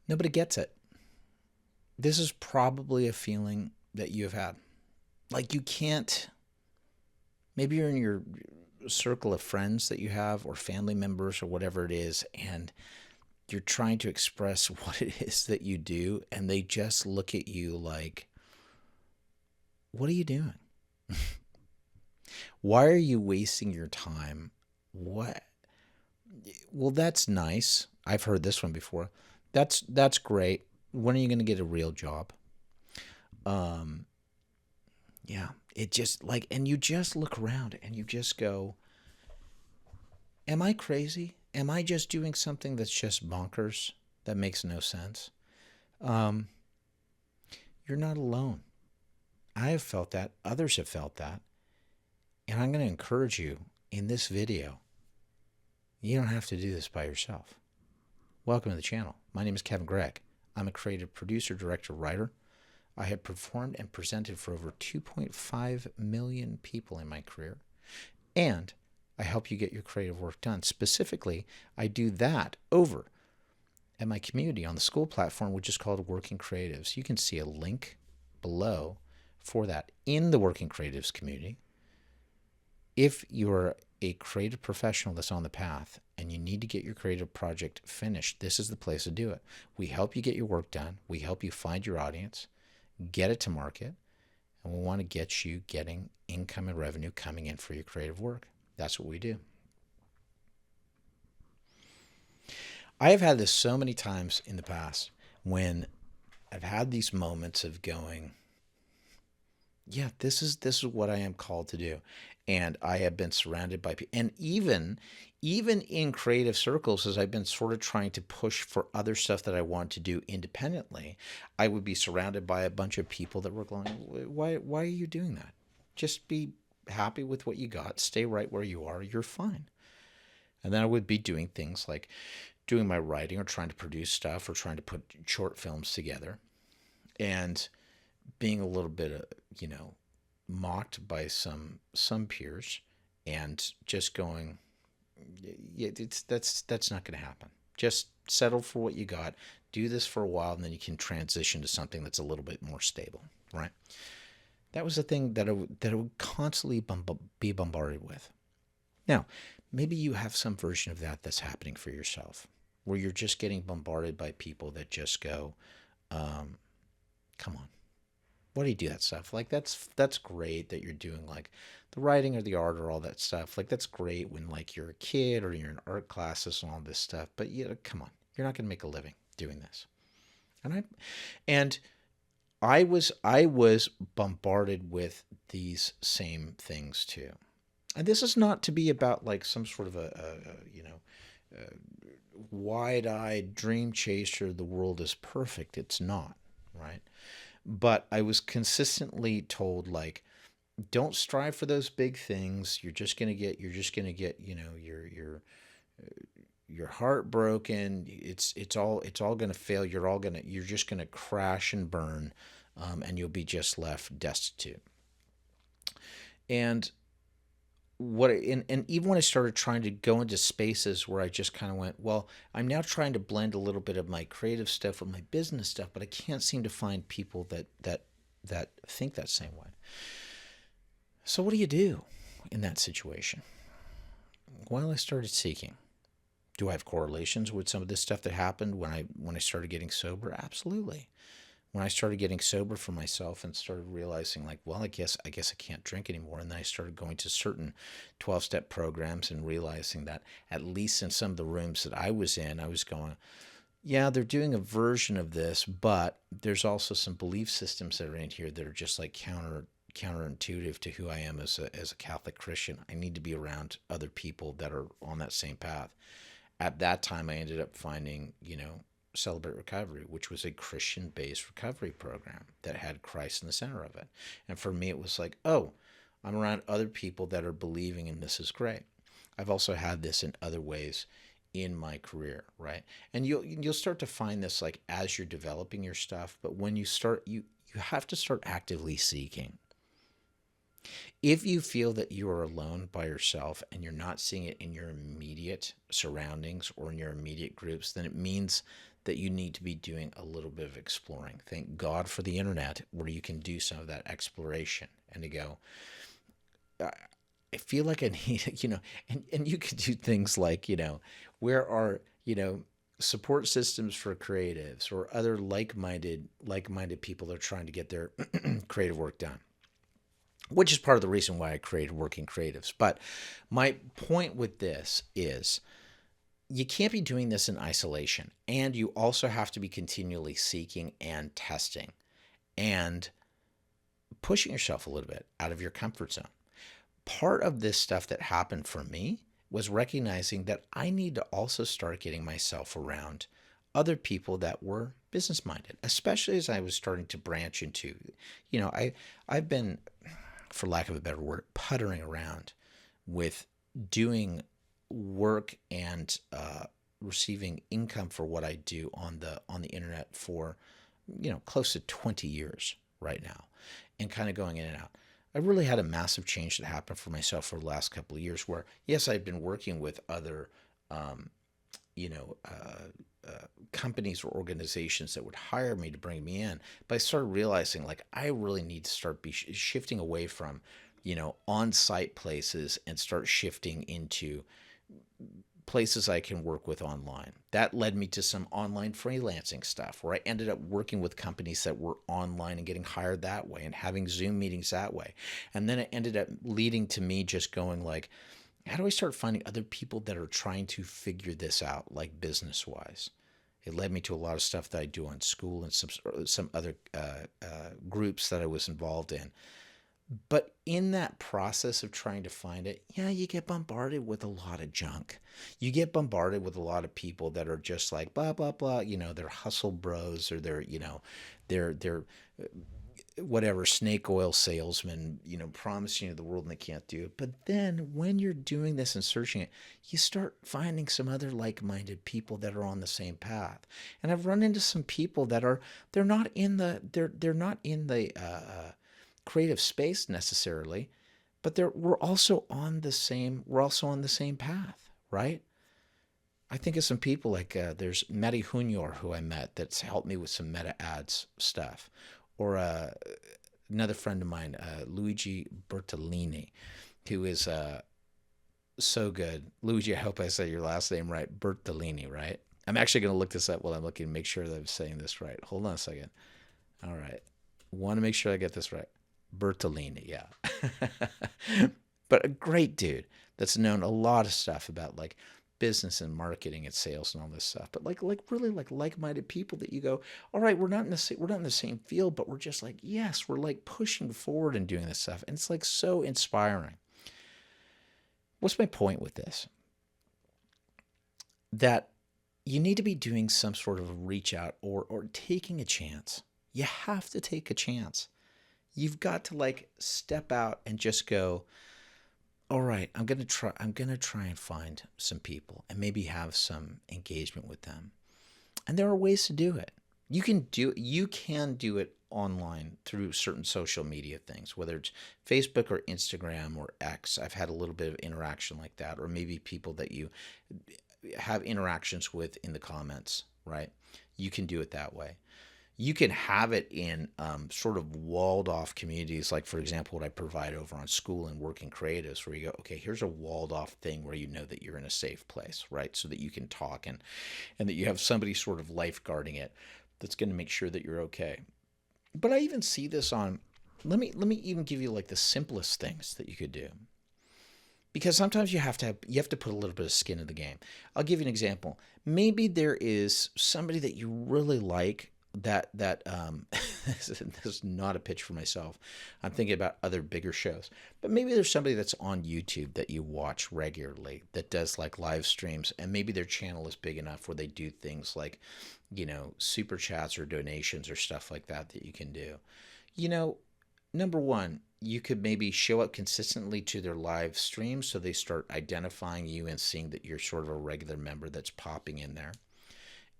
Nobody gets it. This is probably a feeling that you have had. Like you can't, maybe you're in your circle of friends that you have or family members or whatever it is, and you're trying to express what it is that you do, and they just look at you like, what are you doing? Why are you wasting your time? What? Well, that's nice. I've heard this one before. That's great. When are you going to get a real job? Um, yeah, it just like, and you just look around and you just go, am I crazy? Am I just doing something that's just bonkers that makes no sense? Um, you're not alone. I have felt that. Others have felt that. And I'm going to encourage you in this video, you don't have to do this by yourself. Welcome to the channel. My name is Kevin Gregg. I'm a creative producer, director, writer. I have performed and presented for over 2.5 million people in my career. And I help you get your creative work done. Specifically, I do that over at my community on the school platform, which is called Working Creatives. You can see a link below for that in the Working Creatives community. If you're a creative professional that's on the path and you need to get your creative project finished, this is the place to do it. We help you get your work done. We help you find your audience, get it to market, and we want to get you getting income and revenue coming in for your creative work. That's what we do. I have had this so many times in the past when I've had these moments of going, yeah, this is what I am called to do. And I have been surrounded by people. And even in creative circles, as I've been sort of trying to push for other stuff that I want to do independently, I would be surrounded by a bunch of people that were going, why are you doing that? Just be happy with what you got. Stay right where you are. You're fine. And then I would be doing things like doing my writing or trying to produce stuff or trying to put short films together and being a little bit, mocked by some peers and just going, yeah, that's not going to happen. Just settle for what you got. Do this for a while, and then you can transition to something that's a little bit more stable, right? That was the thing that I would constantly be bombarded with. Now, maybe you have some version of that that's happening for yourself, where you're just getting bombarded by people that just go, come on, why do you do that stuff? Like that's great that you're doing like the writing or the art or all that stuff. Like that's great when like you're a kid or you're in art classes and all this stuff. But yeah, come on, you're not going to make a living doing this. And I was bombarded with these same things too. And this is not to be about like some sort of a wide-eyed dream chaser. The world is perfect. It's not, right? But I was consistently told like, don't strive for those big things. You're just gonna get your heart broken. It's all gonna fail. You're just gonna crash and burn, and you'll be just left destitute. And and even when I started trying to go into spaces where I just kind of went, well, I'm now trying to blend a little bit of my creative stuff with my business stuff, but I can't seem to find people that think that same way. So what do you do in that situation? Well, I started seeking. Do I have correlations with some of this stuff that happened when I started getting sober? Absolutely. When I started getting sober for myself and started realizing like, well, I guess I can't drink anymore. And then I started going to certain 12-step programs and realizing that at least in some of the rooms that I was in, I was going, yeah, they're doing a version of this, but there's also some belief systems that are in here that are just like counterintuitive to who I am as a Catholic Christian. I need to be around other people that are on that same path. At that time, I ended up finding, Celebrate Recovery, which was a Christian-based recovery program that had Christ in the center of it. And for me, it was like, oh, I'm around other people that are believing, and this is great. I've also had this in other ways in my career, right? And you'll start to find this like as you're developing your stuff, but when you start, you have to start actively seeking. If you feel that you are alone by yourself and you're not seeing it in your immediate surroundings or in your immediate groups, then it means that you need to be doing a little bit of exploring. Thank God for the internet where you can do some of that exploration and to go, I feel like I need, and you could do things like, where are, support systems for creatives or other like-minded people that are trying to get their creative work done, which is part of the reason why I created Working Creatives. But my point with this is you can't be doing this in isolation. And you also have to be continually seeking and testing and pushing yourself a little bit out of your comfort zone. Part of this stuff that happened for me was recognizing that I need to also start getting myself around other people that were business minded, especially as I was starting to branch into, I've been, for lack of a better word, puttering around with doing work and receiving income for what I do on the internet for close to 20 years right now, and kind of going in and out. I really had a massive change that happened for myself for the last couple of years. Where yes, I've been working with other um, you know, companies or organizations that would hire me to bring me in. But I started realizing like I really need to start shifting away from, on-site places and start shifting into places I can work with online. That led me to some online freelancing stuff where I ended up working with companies that were online and getting hired that way and having Zoom meetings that way. And then it ended up leading to me just going like, how do I start finding other people that are trying to figure this out, like business wise? It led me to a lot of stuff that I do on school and some other groups that I was involved in. But in that process of trying to find it, yeah, you get bombarded with a lot of junk. You get bombarded with a lot of people that are just like blah blah blah. They're hustle bros or they're whatever snake oil salesman, promising you the world and they can't do it. But then when you're doing this and searching it, you start finding some other like-minded people that are on the same path. And I've run into some people that are they're not in the creative space necessarily, but we're also on the same path, right? I think of some people like there's Mehdi Junior who I met that's helped me with some meta ads stuff, or another friend of mine, Luigi Bertolini, who is so good. Luigi, I hope I said your last name right, Bertolini, right? I'm actually going to look this up while I'm looking to make sure that I'm saying this right. Hold on a second. All right. Want to make sure I get this right. Bertolini, yeah. But a great dude that's known a lot of stuff about like business and marketing and sales and all this stuff. But like really like-minded people that you go, all right, we're not in the same field, but we're just like, yes, we're like pushing forward and doing this stuff. And it's like so inspiring. What's my point with this? That you need to be doing some sort of a reach out or taking a chance. You have to take a chance. You've got to like step out and just go, all right, I'm going to try and find some people and maybe have some engagement with them. And there are ways to do it. You can do it online through certain social media things, whether it's Facebook or Instagram or X. I've had a little bit of interaction like that, or maybe people that you have interactions with in the comments, right? You can do it that way. You can have it in sort of walled off communities, like, for example, what I provide over on School and Working Creatives, where you go, okay, here's a walled off thing where you know that you're in a safe place, right? So that you can talk and that you have somebody sort of lifeguarding it that's going to make sure that you're okay. But I even see this on, let me even give you like the simplest things that you could do. Because sometimes you have to put a little bit of skin in the game. I'll give you an example. Maybe there is somebody that you really like that this is not a pitch for myself. I'm thinking about other bigger shows. But maybe there's somebody that's on YouTube that you watch regularly that does like live streams, and maybe their channel is big enough where they do things like, super chats or donations or stuff like that you can do. Number one, you could maybe show up consistently to their live streams so they start identifying you and seeing that you're sort of a regular member that's popping in there.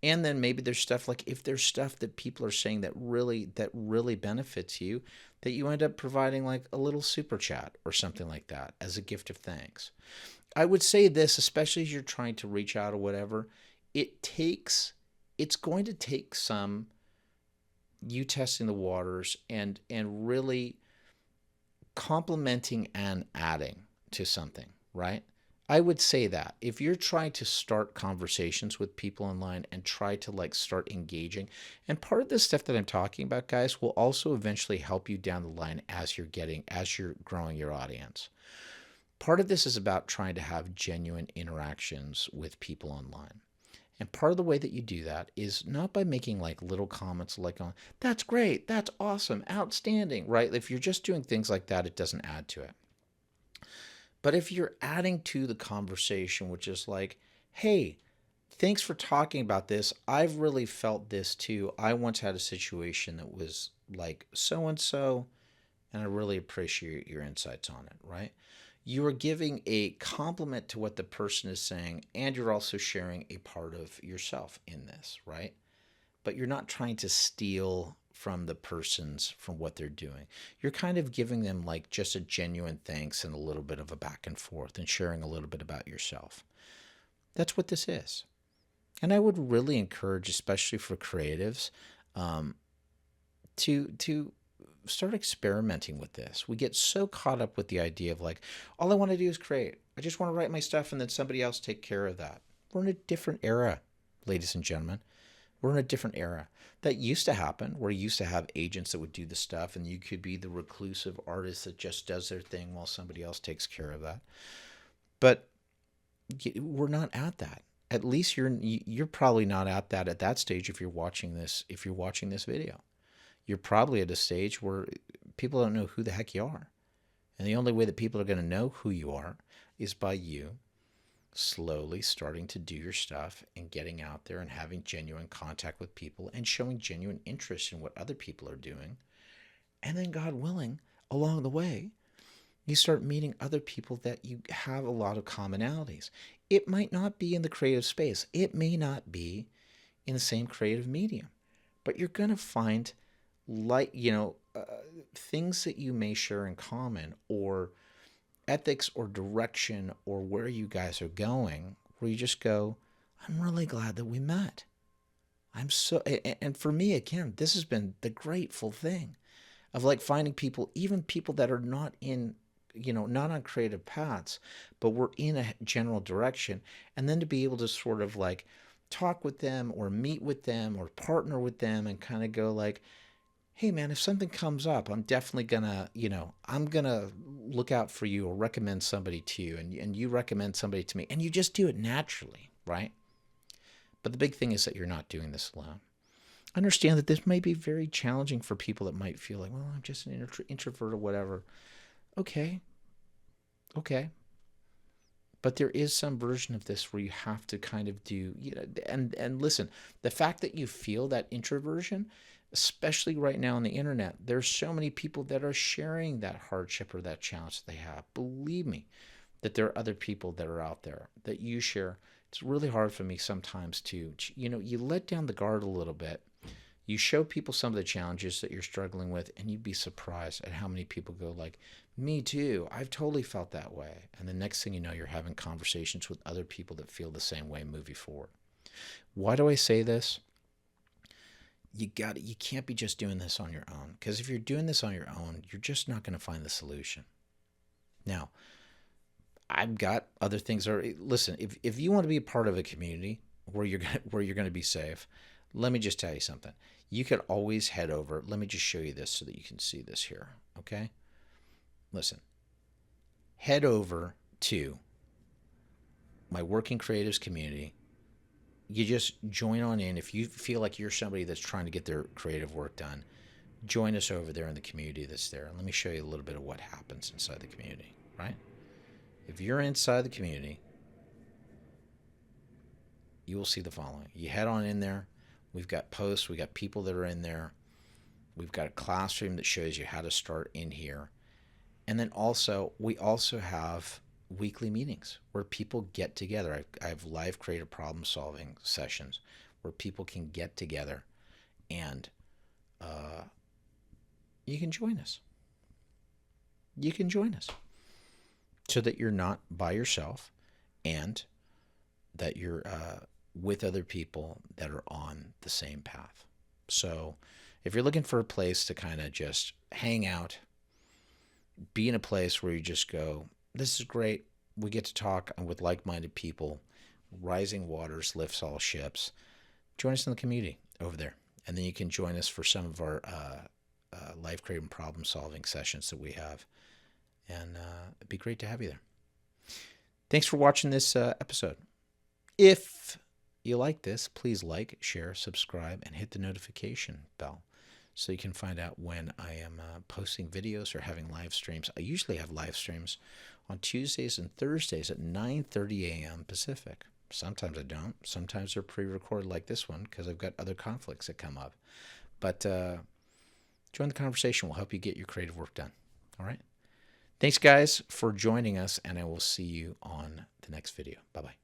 And then maybe there's stuff like, if there's stuff that people are saying that really benefits you, that you end up providing like a little super chat or something like that as a gift of thanks. I would say this, especially as you're trying to reach out or whatever, it takes it's going to take some you testing the waters and really complementing and adding to something, right? I would say that if you're trying to start conversations with people online and try to like start engaging, and part of this stuff that I'm talking about, guys, will also eventually help you down the line as you're growing your audience. Part of this is about trying to have genuine interactions with people online. And part of the way that you do that is not by making like little comments like on, that's great, that's awesome, outstanding, right? If you're just doing things like that, it doesn't add to it. But if you're adding to the conversation, which is like, hey, thanks for talking about this. I've really felt this too. I once had a situation that was like so and so, and I really appreciate your insights on it, right? You are giving a compliment to what the person is saying, and you're also sharing a part of yourself in this, right? But you're not trying to steal from what they're doing. You're kind of giving them like just a genuine thanks and a little bit of a back and forth and sharing a little bit about yourself. That's what this is. And I would really encourage, especially for creatives, um, to start experimenting with this. We get so caught up with the idea of like, all I want to do is create. I just want to write my stuff and then somebody else take care of that. We're in a different era, ladies and gentlemen. We're in a different era. That used to happen, where you used to have agents that would do the stuff, and you could be the reclusive artist that just does their thing while somebody else takes care of that. But we're not at that. At least you're probably not at that stage if you're watching this video. You're probably at a stage where people don't know who the heck you are. And the only way that people are going to know who you are is by you slowly starting to do your stuff and getting out there and having genuine contact with people and showing genuine interest in what other people are doing. And then, God willing, along the way, you start meeting other people that you have a lot of commonalities. It might not be in the creative space, it may not be in the same creative medium, but you're going to find like things that you may share in common, or ethics or direction, or where you guys are going, where you just go, I'm really glad that we met. I'm so, and for me, again, this has been the grateful thing of like finding people, even people that are not in, not on creative paths, but we're in a general direction. And then to be able to sort of like talk with them or meet with them or partner with them and kind of go like, hey man, if something comes up, I'm definitely gonna, I'm gonna look out for you or recommend somebody to you, and you recommend somebody to me, and you just do it naturally, right? But the big thing is that you're not doing this alone. Understand that this may be very challenging for people that might feel like, well, I'm just an introvert or whatever. Okay, okay. But there is some version of this where you have to kind of do, and listen, the fact that you feel that introversion, especially right now on the internet, there's so many people that are sharing that hardship or that challenge that they have. Believe me, that there are other people that are out there that you share. It's really hard for me sometimes to, you let down the guard a little bit. You show people some of the challenges that you're struggling with, and you'd be surprised at how many people go like, me too, I've totally felt that way. And the next thing you know, you're having conversations with other people that feel the same way moving forward. Why do I say this? You can't be just doing this on your own, because if you're doing this on your own, you're just not going to find the solution. Now, I've got other things. Listen, if you want to be a part of a community where you're going to be safe, let me just tell you something. You could always head over. Let me just show you this so that you can see this here. Okay? Listen. Head over to my Working Creatives community. You just join on in. If you feel like you're somebody that's trying to get their creative work done, join us over there in the community that's there. And let me show you a little bit of what happens inside the community, right? If you're inside the community, you will see the following. You head on in there. We've got posts. We've got people that are in there. We've got a classroom that shows you how to start in here. And then we also have weekly meetings where people get together. I have live creative problem solving sessions where people can get together and you can join us. You can join us so that you're not by yourself and that you're with other people that are on the same path. So if you're looking for a place to kind of just hang out, be in a place where you just go, this is great. We get to talk with like-minded people. Rising waters lifts all ships. Join us in the community over there. And then you can join us for some of our life-creating problem-solving sessions that we have. And it'd be great to have you there. Thanks for watching this episode. If you like this, please like, share, subscribe, and hit the notification bell so you can find out when I am posting videos or having live streams. I usually have live streams on Tuesdays and Thursdays at 9:30 a.m. Pacific. Sometimes I don't. Sometimes they're pre-recorded like this one because I've got other conflicts that come up. But join the conversation. We'll help you get your creative work done. All right? Thanks, guys, for joining us, and I will see you on the next video. Bye-bye.